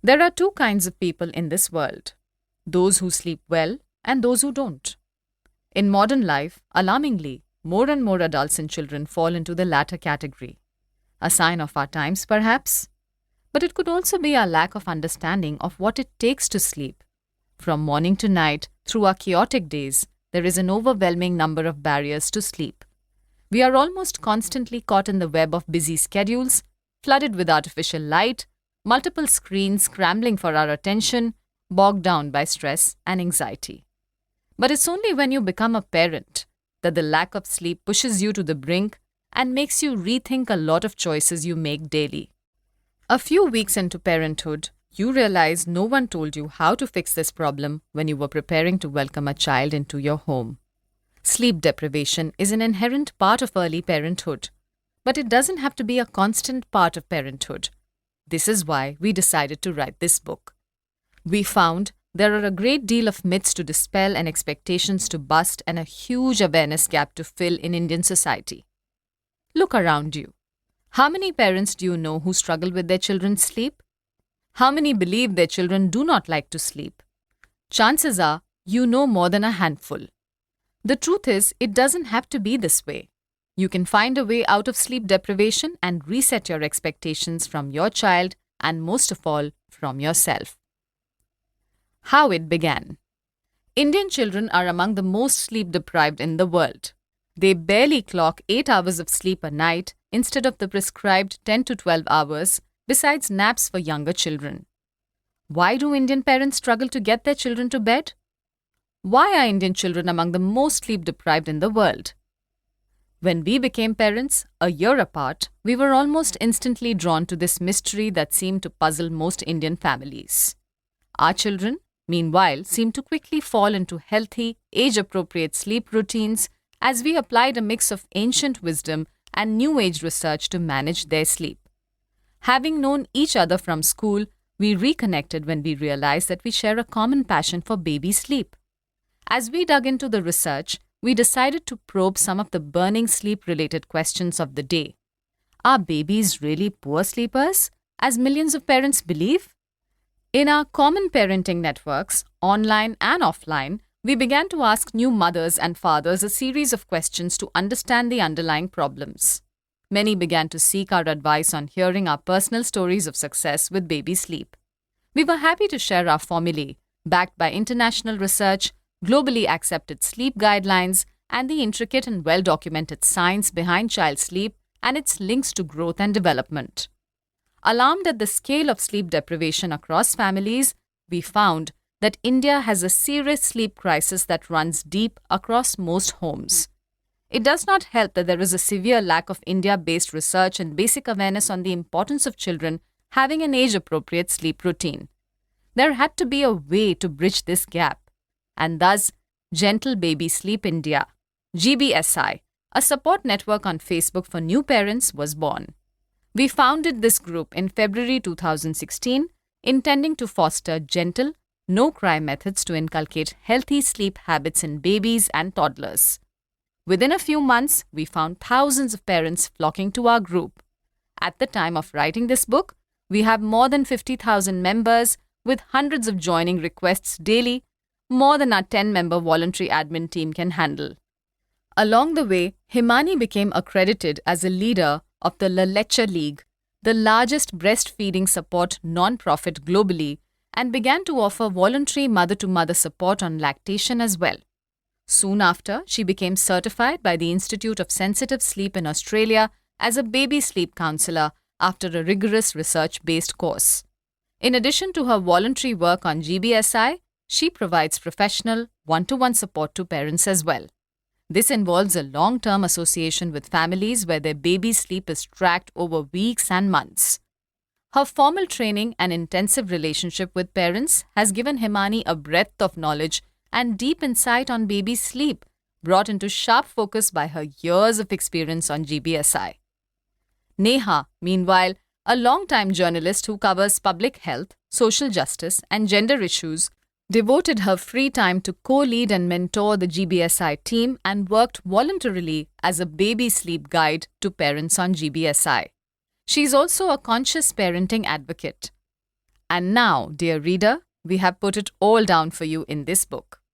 There are two kinds of people in this world: those who sleep well and those who don't. In modern life, alarmingly, more and more adults and children fall into the latter category. A sign of our times, perhaps? But it could also be our lack of understanding of what it takes to sleep. From morning to night, through our chaotic days, there is an overwhelming number of barriers to sleep. We are almost constantly caught in the web of busy schedules, flooded with artificial light, multiple screens scrambling for our attention, bogged down by stress and anxiety. But it's only when you become a parent that the lack of sleep pushes you to the brink and makes you rethink a lot of choices you make daily. A few weeks into parenthood, you realize no one told you how to fix this problem when you were preparing to welcome a child into your home. Sleep deprivation is an inherent part of early parenthood, but it doesn't have to be a constant part of parenthood. This is why we decided to write this book. We found there are a great deal of myths to dispel and expectations to bust and a huge awareness gap to fill in Indian society. Look around you. How many parents do you know who struggle with their children's sleep? How many believe their children do not like to sleep? Chances are you know more than a handful. The truth is, it doesn't have to be this way. You can find a way out of sleep deprivation and reset your expectations from your child and, most of all, from yourself. How it began. Indian children are among the most sleep deprived in the world. They barely clock 8 hours of sleep a night instead of the prescribed 10 to 12 hours, besides naps for younger children. Why do Indian parents struggle to get their children to bed? Why are Indian children among the most sleep deprived in the world? When we became parents, a year apart, we were almost instantly drawn to this mystery that seemed to puzzle most Indian families. Our children, meanwhile, seemed to quickly fall into healthy, age-appropriate sleep routines as we applied a mix of ancient wisdom and new age research to manage their sleep. Having known each other from school, we reconnected when we realized that we share a common passion for baby sleep. As we dug into the research, we decided to probe some of the burning sleep-related questions of the day. Are babies really poor sleepers, as millions of parents believe? In our common parenting networks, online and offline, we began to ask new mothers and fathers a series of questions to understand the underlying problems. Many began to seek our advice on hearing our personal stories of success with baby sleep. We were happy to share our formulae, backed by international research, globally accepted sleep guidelines, and the intricate and well-documented science behind child sleep and its links to growth and development. Alarmed at the scale of sleep deprivation across families, we found that India has a serious sleep crisis that runs deep across most homes. It does not help that there is a severe lack of India-based research and basic awareness on the importance of children having an age-appropriate sleep routine. There had to be a way to bridge this gap, and thus Gentle Baby Sleep India, GBSI, a support network on Facebook for new parents, was born. We founded this group in February 2016, intending to foster gentle, no-cry methods to inculcate healthy sleep habits in babies and toddlers. Within a few months, we found thousands of parents flocking to our group. At the time of writing this book, we have more than 50,000 members with hundreds of joining requests daily, more than our 10-member voluntary admin team can handle. Along the way, Himani became accredited as a leader of the La Leche League, the largest breastfeeding support non-profit globally, and began to offer voluntary mother-to-mother support on lactation as well. Soon after, she became certified by the Institute of Sensitive Sleep in Australia as a baby sleep counselor after a rigorous research-based course. In addition to her voluntary work on GBSI, she provides professional, one-to-one support to parents as well. This involves a long-term association with families where their baby's sleep is tracked over weeks and months. Her formal training and intensive relationship with parents has given Himani a breadth of knowledge and deep insight on baby sleep, brought into sharp focus by her years of experience on GBSI. Neha, meanwhile, a long-time journalist who covers public health, social justice, and gender issues, devoted her free time to co-lead and mentor the GBSI team and worked voluntarily as a baby sleep guide to parents on GBSI. She is also a conscious parenting advocate. And now, dear reader, we have put it all down for you in this book.